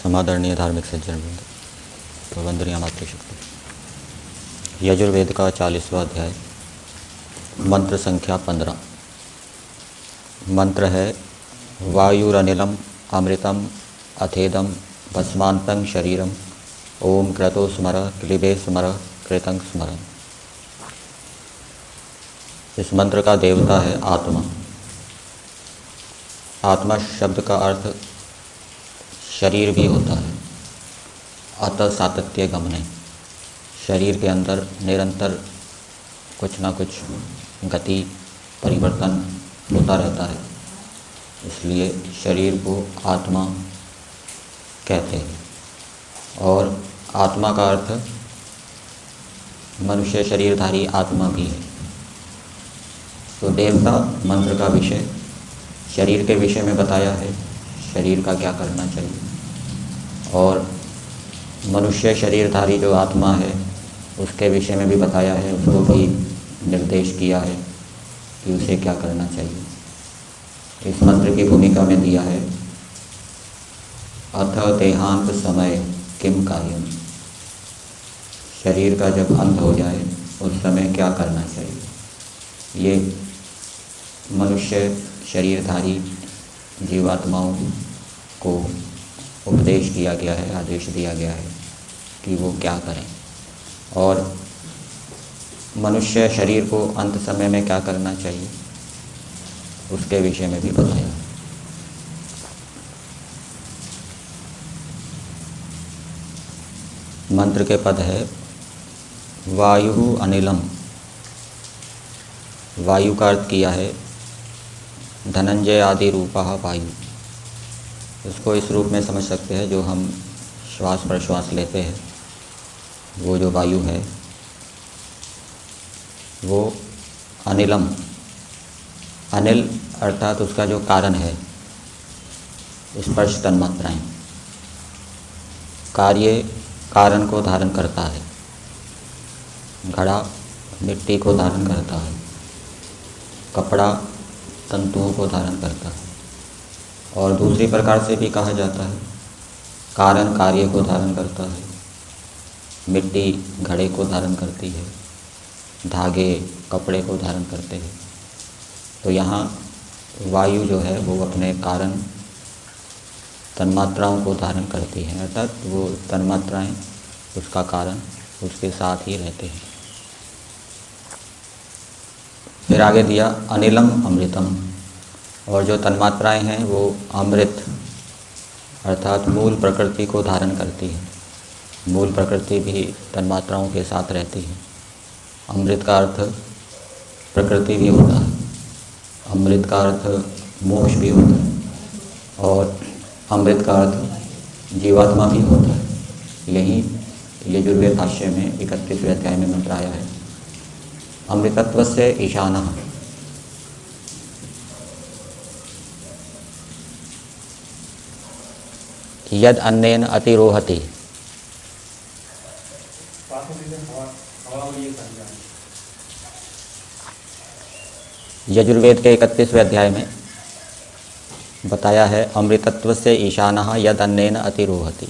समादरणीय धार्मिक सज्जन वृंद, तो वंदनीय मातृशक्ति। यजुर्वेद का 40वां अध्याय, मंत्र संख्या 15। मंत्र है वायुरनिलम अमृतम अथेदम भस्मांतं शरीरम ओम क्रतो स्मर क्लिबे स्मर कृतं स्मर। इस मंत्र का देवता है आत्मा। आत्मा शब्द का अर्थ शरीर भी होता है। अतः सातत्य गमने, शरीर के अंदर निरंतर कुछ ना कुछ गति परिवर्तन होता रहता है, इसलिए शरीर को आत्मा कहते हैं। और आत्मा का अर्थ मनुष्य शरीरधारी आत्मा भी है। तो देवता मंत्र का विषय शरीर के विषय में बताया है, शरीर का क्या करना चाहिए, और मनुष्य शरीरधारी जो आत्मा है उसके विषय में भी बताया है, उसको भी निर्देश किया है कि उसे क्या करना चाहिए। इस मंत्र की भूमिका में दिया है अथ देहांत समय किम कार्यम, शरीर का जब अंत हो जाए उस समय क्या करना चाहिए। ये मनुष्य शरीरधारी जीवात्माओं को उपदेश किया गया है, आदेश दिया गया है कि वो क्या करें, और मनुष्य शरीर को अंत समय में क्या करना चाहिए उसके विषय में भी बताया। मंत्र के पद है वायु अनिलम। वायु का अर्थ किया है धनंजय आदि रूपा वायु। इसको इस रूप में समझ सकते हैं, जो हम श्वास प्रश्वास लेते हैं वो जो वायु है वो अनिलम। अनिल अर्थात उसका जो कारण है, स्पर्श तन्मात्राएं, कार्य कारण को धारण करता है। घड़ा मिट्टी को धारण करता है, कपड़ा तंतुओं को धारण करता है, और दूसरी प्रकार से भी कहा जाता है कारण कार्य को धारण करता है। मिट्टी घड़े को धारण करती है, धागे कपड़े को धारण करते हैं। तो यहाँ वायु जो है वो अपने कारण तन्मात्राओं को धारण करती है, अर्थात वो तन्मात्राएं उसका कारण, उसके साथ ही रहते हैं। फिर आगे दिया अनिलम अमृतम, और जो तन्मात्राएं हैं वो अमृत अर्थात मूल प्रकृति को धारण करती है। मूल प्रकृति भी तन्मात्राओं के साथ रहती है। अमृत का अर्थ प्रकृति भी होता है, अमृत का अर्थ मोक्ष भी होता है, और अमृत का अर्थ जीवात्मा भी होता है। यही यजुर्वेद भाष्य में 31वें अध्याय में मंत्र आया है अमृतत्व से ईशानः। यद अन्नेन अतिरोहति। यजुर्वेद के 31वें अध्याय में बताया है अमृतत्व से ईशानः यद अन्नेन अतिरोहति।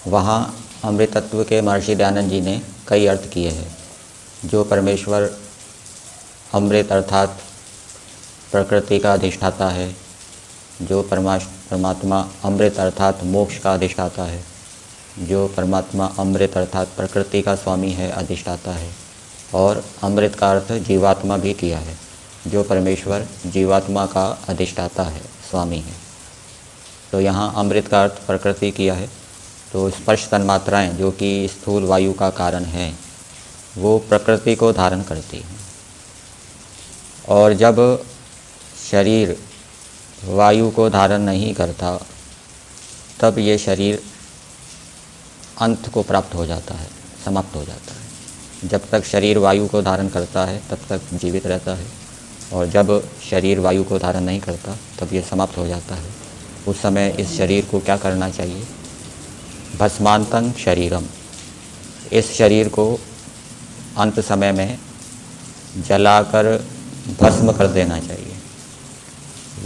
वहाँ अमृतत्व के महर्षि दयानंद जी ने कई अर्थ किए हैं। जो परमेश्वर अमृत अर्थात प्रकृति का अधिष्ठाता है, जो परमात्मा अमृत अर्थात मोक्ष का अधिष्ठाता है, जो परमात्मा अमृत अर्थात प्रकृति का स्वामी है, अधिष्ठाता है, और अमृत का अर्थ जीवात्मा भी किया है, जो परमेश्वर जीवात्मा का अधिष्ठाता है, स्वामी है। तो यहाँ अमृत का अर्थ प्रकृति किया है। तो स्पर्श तन्मात्राएं जो कि स्थूल वायु का कारण है वो प्रकृति को धारण करती हैं, और जब शरीर वायु को धारण नहीं करता तब ये शरीर अंत को प्राप्त हो जाता है, समाप्त हो जाता है। जब तक शरीर वायु को धारण करता है तब तक जीवित रहता है, और जब शरीर वायु को धारण नहीं करता तब ये समाप्त हो जाता है। उस समय इस शरीर को क्या करना चाहिए। भस्मांतं शरीरम, इस शरीर को अंत समय में जलाकर भस्म कर देना चाहिए।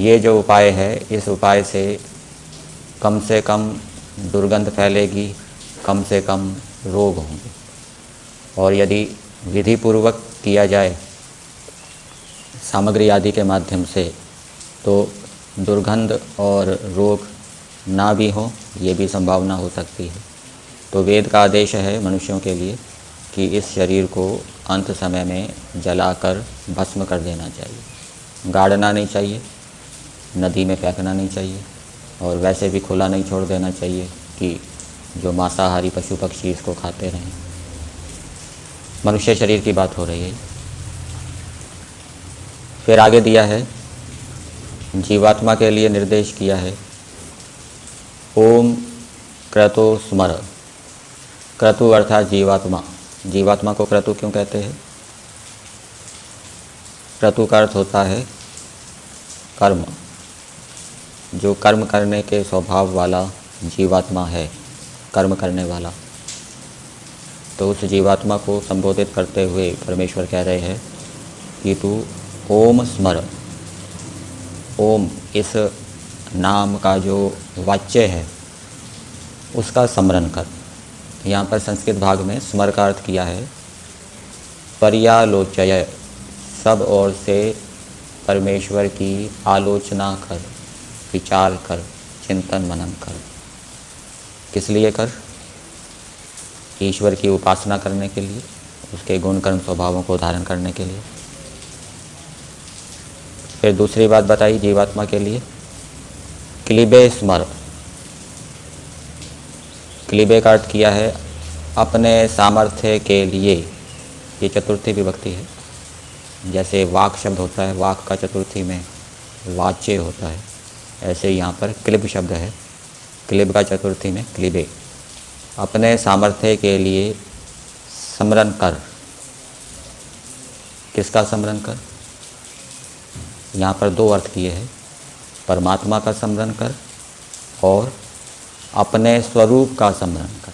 ये जो उपाय है, इस उपाय से कम दुर्गंध फैलेगी, कम से कम रोग होंगे। और यदि विधि पूर्वक किया जाए सामग्री आदि के माध्यम से तो दुर्गंध और रोग ना भी हो, ये भी संभावना हो सकती है। तो वेद का आदेश है मनुष्यों के लिए कि इस शरीर को अंत समय में जलाकर भस्म कर देना चाहिए, गाड़ना नहीं चाहिए, नदी में फेंकना नहीं चाहिए, और वैसे भी खुला नहीं छोड़ देना चाहिए कि जो मांसाहारी पशु पक्षी इसको खाते रहें। मनुष्य शरीर की बात हो रही है। फिर आगे दिया है, जीवात्मा के लिए निर्देश किया है, ओम क्रतु स्मर। क्रतु अर्थात जीवात्मा। जीवात्मा को क्रतु क्यों कहते हैं? क्रतु का अर्थ होता है कर्म। जो कर्म करने के स्वभाव वाला जीवात्मा है, कर्म करने वाला, तो उस जीवात्मा को संबोधित करते हुए परमेश्वर कह रहे हैं कि तू ओम स्मर। ओम इस नाम का जो वाच्य है उसका स्मरण कर। यहाँ पर संस्कृत भाग में स्मर का अर्थ किया है पर्यालोचय, सब ओर से परमेश्वर की आलोचना कर, विचार कर, चिंतन मनन कर। किस लिए कर? ईश्वर की उपासना करने के लिए, उसके गुण कर्म स्वभावों को धारण करने के लिए। फिर दूसरी बात बताई जीवात्मा के लिए, क्लिबे स्मर। क्लिबे का अर्थ किया है अपने सामर्थ्य के लिए। ये चतुर्थी विभक्ति है। जैसे वाक शब्द होता है, वाक का चतुर्थी में वाच्य होता है, ऐसे यहाँ पर क्लिब शब्द है, क्लिब का चतुर्थी में क्लिबे। अपने सामर्थ्य के लिए स्मरण कर। किसका स्मरण कर? यहाँ पर दो अर्थ किए हैं, परमात्मा का स्मरण कर और अपने स्वरूप का स्मरण कर।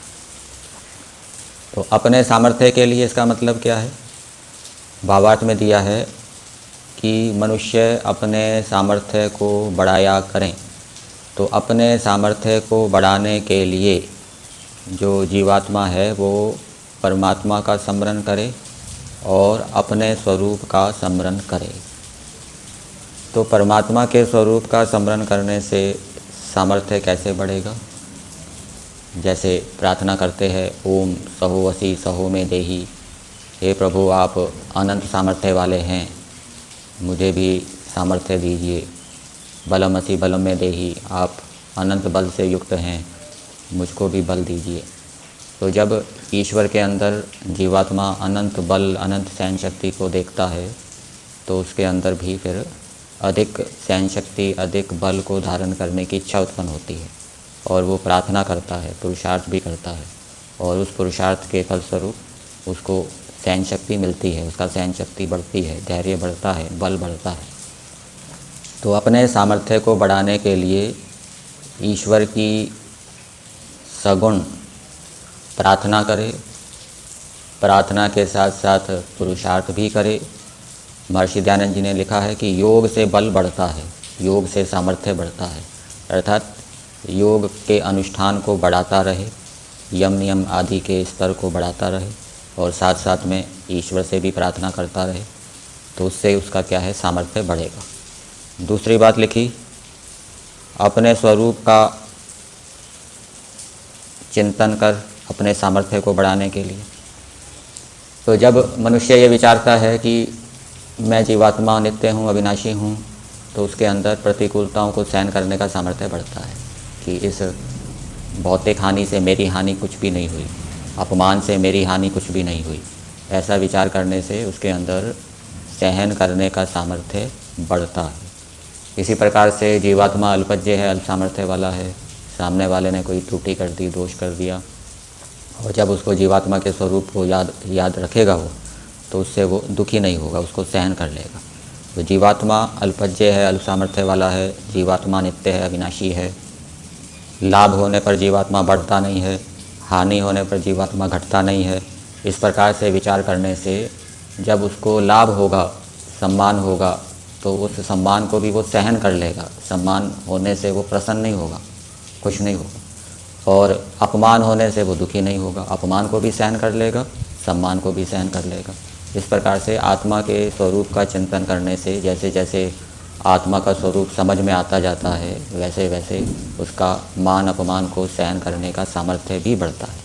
तो अपने सामर्थ्य के लिए इसका मतलब क्या है? भावार्थ में दिया है कि मनुष्य अपने सामर्थ्य को बढ़ाया करें। तो अपने सामर्थ्य को बढ़ाने के लिए जो जीवात्मा है वो परमात्मा का स्मरण करे और अपने स्वरूप का स्मरण करे। तो परमात्मा के स्वरूप का स्मरण करने से सामर्थ्य कैसे बढ़ेगा? जैसे प्रार्थना करते हैं, ओम सहो वसी सहो में देही। हे प्रभु, आप अनंत सामर्थ्य वाले हैं, मुझे भी सामर्थ्य दीजिए। बलमसी बलम में देही, आप अनंत बल से युक्त हैं, मुझको भी बल दीजिए। तो जब ईश्वर के अंदर जीवात्मा अनंत बल, अनंत सहन शक्ति को देखता है तो उसके अंदर भी फिर अधिक सहन शक्ति, अधिक बल को धारण करने की इच्छा उत्पन्न होती है और वो प्रार्थना करता है, पुरुषार्थ भी करता है, और उस पुरुषार्थ के फलस्वरूप उसको सहन शक्ति मिलती है, उसका सहन शक्ति बढ़ती है, धैर्य बढ़ता है, बल बढ़ता है। तो अपने सामर्थ्य को बढ़ाने के लिए ईश्वर की सगुण प्रार्थना करे, प्रार्थना के साथ साथ पुरुषार्थ भी करे। महर्षि दयानंद जी ने लिखा है कि योग से बल बढ़ता है, योग से सामर्थ्य बढ़ता है। अर्थात योग के अनुष्ठान को बढ़ाता रहे, यम नियम आदि के स्तर को बढ़ाता रहे और साथ साथ में ईश्वर से भी प्रार्थना करता रहे, तो उससे उसका क्या है, सामर्थ्य बढ़ेगा। दूसरी बात लिखी, अपने स्वरूप का चिंतन कर अपने सामर्थ्य को बढ़ाने के लिए। तो जब मनुष्य ये विचारता है कि मैं जीवात्मा नित्य हूँ, अविनाशी हूँ, तो उसके अंदर प्रतिकूलताओं को सहन करने का सामर्थ्य बढ़ता है कि इस भौतिक हानि से मेरी हानि कुछ भी नहीं हुई, अपमान से मेरी हानि कुछ भी नहीं हुई। ऐसा विचार करने से उसके अंदर सहन करने का सामर्थ्य बढ़ता है। इसी प्रकार से जीवात्मा अल्पज्य है, अल्प सामर्थ्य वाला है, सामने वाले ने कोई त्रुटि कर दी, दोष कर दिया, और जब उसको जीवात्मा के स्वरूप को याद रखेगा वो, तो उससे वो दुखी नहीं होगा, उसको सहन कर लेगा। तो जीवात्मा अल्पज्य है, अल्प सामर्थ्य वाला है, जीवात्मा नित्य है, अविनाशी है। लाभ होने पर जीवात्मा बढ़ता नहीं है, हानि होने पर जीवात्मा घटता नहीं है। इस प्रकार से विचार करने से जब उसको लाभ होगा, सम्मान होगा, तो उस सम्मान को भी वो सहन कर लेगा। सम्मान होने से वो प्रसन्न नहीं होगा, खुश नहीं होगा। और अपमान होने से वो दुखी नहीं होगा, अपमान को भी सहन कर लेगा, सम्मान को भी सहन कर लेगा। इस प्रकार से आत्मा के स्वरूप का चिंतन करने से जैसे जैसे आत्मा का स्वरूप समझ में आता जाता है, वैसे वैसे उसका मान अपमान को सहन करने का सामर्थ्य भी बढ़ता है।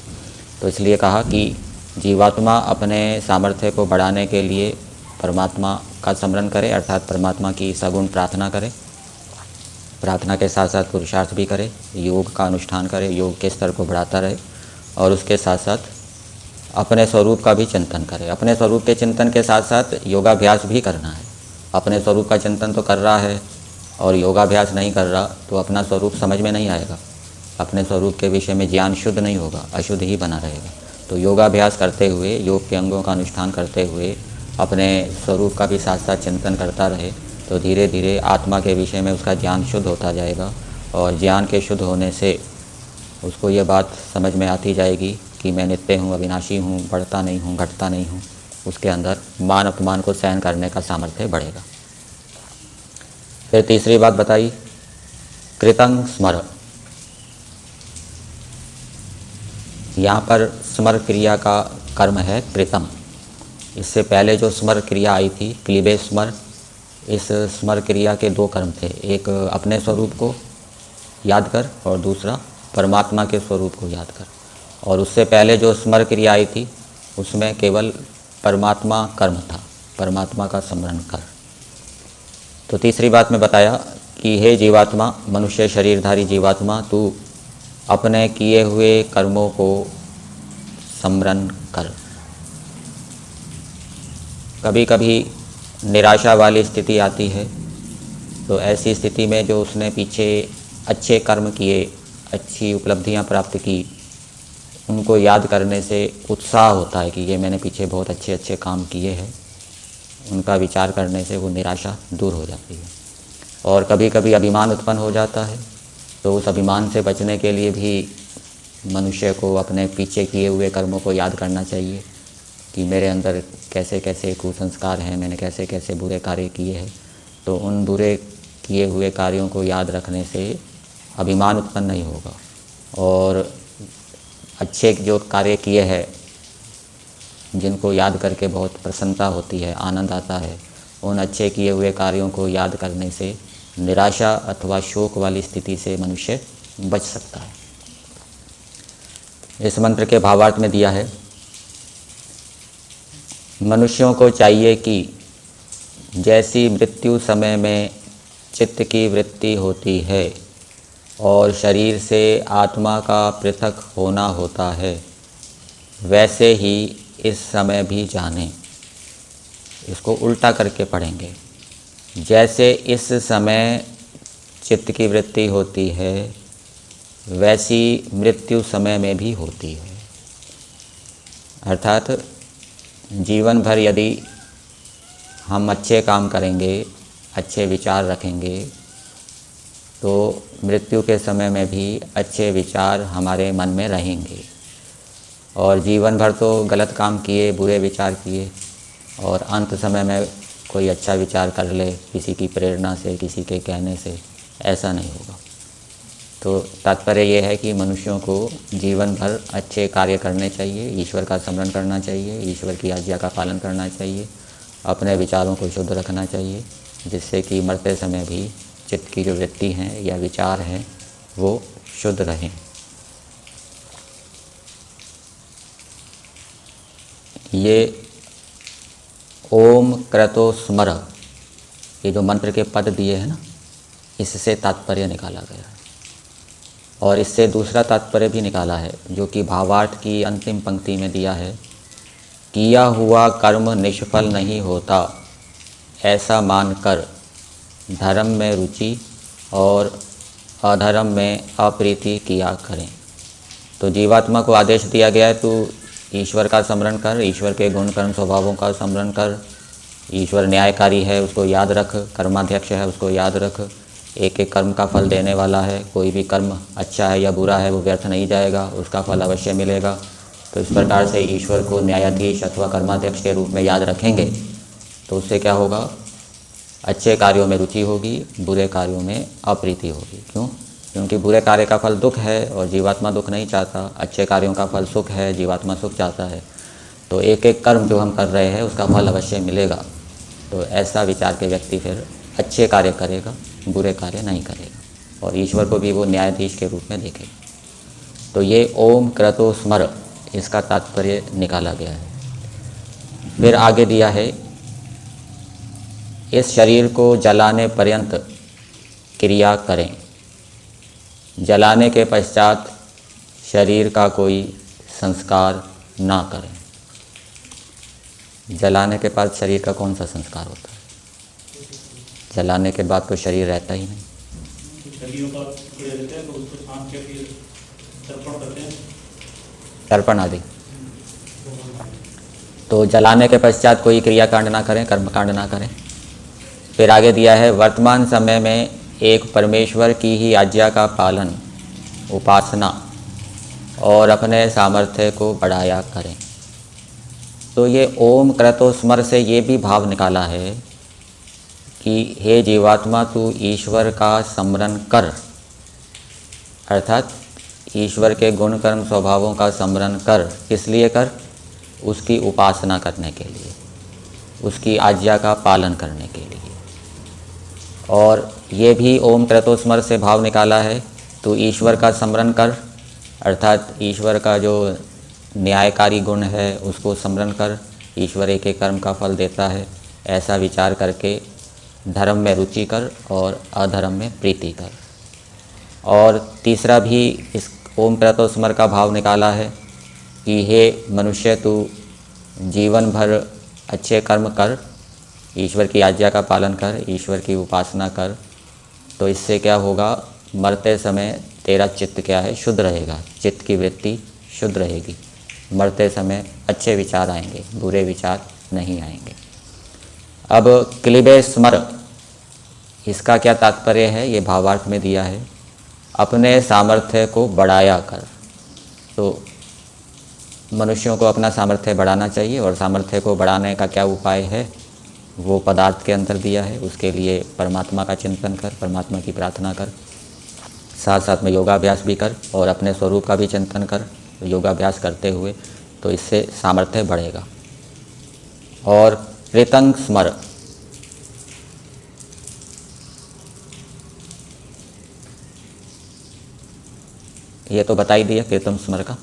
तो इसलिए कहा कि जीवात्मा अपने सामर्थ्य को बढ़ाने के लिए परमात्मा का स्मरण करे, अर्थात परमात्मा की सगुण प्रार्थना करे, प्रार्थना के साथ साथ पुरुषार्थ भी करे, योग का अनुष्ठान करे, योग के स्तर को बढ़ाता रहे, और उसके साथ साथ अपने स्वरूप का भी चिंतन करे। अपने स्वरूप के चिंतन के साथ साथ योगाभ्यास भी करना है। अपने स्वरूप का चिंतन तो कर रहा है और योगाभ्यास नहीं कर रहा तो अपना स्वरूप समझ में नहीं आएगा, अपने स्वरूप के विषय में ज्ञान शुद्ध नहीं होगा, अशुद्ध ही बना रहेगा। तो योगाभ्यास करते हुए, योग के अंगों का अनुष्ठान करते हुए अपने स्वरूप का भी साथ साथ चिंतन करता रहे तो धीरे धीरे आत्मा के विषय में उसका ज्ञान शुद्ध होता जाएगा, और ज्ञान के शुद्ध होने से उसको ये बात समझ में आती जाएगी कि मैं नित्य हूँ, अविनाशी हूँ, बढ़ता नहीं हूँ, घटता नहीं हूँ। उसके अंदर मान अपमान को सहन करने का सामर्थ्य बढ़ेगा। फिर तीसरी बात बताई, कृतं स्मर। यहाँ पर स्मर क्रिया का कर्म है कृतम। इससे पहले जो स्मर क्रिया आई थी, क्लीबे स्मर, इस स्मर क्रिया के दो कर्म थे, एक अपने स्वरूप को याद कर और दूसरा परमात्मा के स्वरूप को याद कर। और उससे पहले जो स्मर क्रिया आई थी उसमें केवल परमात्मा कर्म था, परमात्मा का स्मरण कर। तो तीसरी बात में बताया कि हे जीवात्मा, मनुष्य शरीरधारी जीवात्मा, तू अपने किए हुए कर्मों को स्मरण कर। कभी कभी निराशा वाली स्थिति आती है, तो ऐसी स्थिति में जो उसने पीछे अच्छे कर्म किए, अच्छी उपलब्धियां प्राप्त की, उनको याद करने से उत्साह होता है कि ये मैंने पीछे बहुत अच्छे अच्छे काम किए हैं। उनका विचार करने से वो निराशा दूर हो जाती है। और कभी कभी अभिमान उत्पन्न हो जाता है, तो उस अभिमान से बचने के लिए भी मनुष्य को अपने पीछे किए हुए कर्मों को याद करना चाहिए कि मेरे अंदर कैसे कैसे कुसंस्कार हैं, मैंने कैसे कैसे बुरे कार्य किए हैं। तो उन बुरे किए हुए कार्यों को याद रखने से अभिमान उत्पन्न नहीं होगा, और अच्छे जो कार्य किए हैं जिनको याद करके बहुत प्रसन्नता होती है, आनंद आता है, उन अच्छे किए हुए कार्यों को याद करने से निराशा अथवा शोक वाली स्थिति से मनुष्य बच सकता है। इस मंत्र के भावार्थ में दिया है, मनुष्यों को चाहिए कि जैसी मृत्यु समय में चित्त की वृत्ति होती है और शरीर से आत्मा का पृथक होना होता है, वैसे ही इस समय भी जाने। इसको उल्टा करके पढ़ेंगे, जैसे इस समय चित्त की वृत्ति होती है वैसी मृत्यु समय में भी होती है। अर्थात जीवन भर यदि हम अच्छे काम करेंगे, अच्छे विचार रखेंगे, तो मृत्यु के समय में भी अच्छे विचार हमारे मन में रहेंगे। और जीवन भर तो गलत काम किए, बुरे विचार किए, और अंत समय में कोई अच्छा विचार कर ले किसी की प्रेरणा से, किसी के कहने से, ऐसा नहीं होगा। तो तात्पर्य ये है कि मनुष्यों को जीवन भर अच्छे कार्य करने चाहिए, ईश्वर का स्मरण करना चाहिए, ईश्वर की आज्ञा का पालन करना चाहिए, अपने विचारों को शुद्ध रखना चाहिए, जिससे कि मरते समय भी चित्त की जो वृत्ति हैं या विचार हैं वो शुद्ध रहें। ये ओम क्रतो स्मर, ये जो मंत्र के पद दिए हैं ना, इससे तात्पर्य निकाला गया है। और इससे दूसरा तात्पर्य भी निकाला है जो कि भावार्थ की अंतिम पंक्ति में दिया है, किया हुआ कर्म निष्फल नहीं होता, ऐसा मानकर धर्म में रुचि और अधर्म में अप्रीति किया करें। तो जीवात्मा को आदेश दिया गया है, तू ईश्वर का स्मरण कर, ईश्वर के गुण कर्म स्वभावों का स्मरण कर, ईश्वर न्यायकारी है उसको याद रख, कर्माध्यक्ष है उसको याद रख, एक एक कर्म का फल देने वाला है, कोई भी कर्म अच्छा है या बुरा है वो व्यर्थ नहीं जाएगा, उसका फल अवश्य मिलेगा। तो इस प्रकार से ईश्वर को न्यायाधीश अथवा कर्माध्यक्ष के रूप में याद रखेंगे तो उससे क्या होगा, अच्छे कार्यों में रुचि होगी, बुरे कार्यों में अप्रीति होगी। क्यों? क्योंकि बुरे कार्य का फल दुख है और जीवात्मा दुख नहीं चाहता, अच्छे कार्यों का फल सुख है, जीवात्मा सुख चाहता है। तो एक एक कर्म जो हम कर रहे हैं उसका फल अवश्य मिलेगा। तो ऐसा विचार के व्यक्ति फिर अच्छे कार्य करेगा, बुरे कार्य नहीं करेगा और ईश्वर को भी वो न्यायाधीश के रूप में देखेगा। तो ये ओम क्रतो स्मर, इसका तात्पर्य निकाला गया है। फिर आगे दिया है, इस शरीर को जलाने पर्यंत क्रिया करें, जलाने के पश्चात शरीर का कोई संस्कार ना करें। जलाने के बाद शरीर का कौन सा संस्कार होता है? जलाने के बाद तो शरीर रहता ही नहीं। तर्पण आदि। तो जलाने के पश्चात कोई क्रियाकांड ना करें, कर्मकांड ना करें। फिर आगे दिया है, वर्तमान समय में एक परमेश्वर की ही आज्ञा का पालन, उपासना और अपने सामर्थ्य को बढ़ाया करें। तो ये ओम क्रतो स्मर से ये भी भाव निकाला है कि हे जीवात्मा, तू ईश्वर का स्मरण कर, अर्थात ईश्वर के गुण कर्म स्वभावों का स्मरण कर। किस लिए कर? उसकी उपासना करने के लिए, उसकी आज्ञा का पालन करने के लिए। और ये भी ओम क्रतो स्मर से भाव निकाला है, तो ईश्वर का स्मरण कर, अर्थात ईश्वर का जो न्यायकारी गुण है उसको स्मरण कर। ईश्वर एक एक कर्म का फल देता है, ऐसा विचार करके धर्म में रुचि कर और अधर्म में प्रीति कर। और तीसरा भी इस ओम क्रतो स्मर का भाव निकाला है कि हे मनुष्य, तू जीवन भर अच्छे कर्म कर, ईश्वर की आज्ञा का पालन कर, ईश्वर की उपासना कर। तो इससे क्या होगा? मरते समय तेरा चित्त क्या है? शुद्ध रहेगा, चित्त की वृत्ति शुद्ध रहेगी। मरते समय अच्छे विचार आएंगे, बुरे विचार नहीं आएंगे। अब क्लिबे स्मर, इसका क्या तात्पर्य है? ये भावार्थ में दिया है, अपने सामर्थ्य को बढ़ाया कर। तो मनुष्यों को अपना सामर्थ्य बढ़ाना चाहिए, और सामर्थ्य को बढ़ाने का क्या उपाय है वो पदार्थ के अंदर दिया है। उसके लिए परमात्मा का चिंतन कर, परमात्मा की प्रार्थना कर, साथ साथ में योगाभ्यास भी कर और अपने स्वरूप का भी चिंतन कर योगाभ्यास करते हुए। तो इससे सामर्थ्य बढ़ेगा। और कृतं स्मर, ये तो बता ही दिया कृतं स्मर का।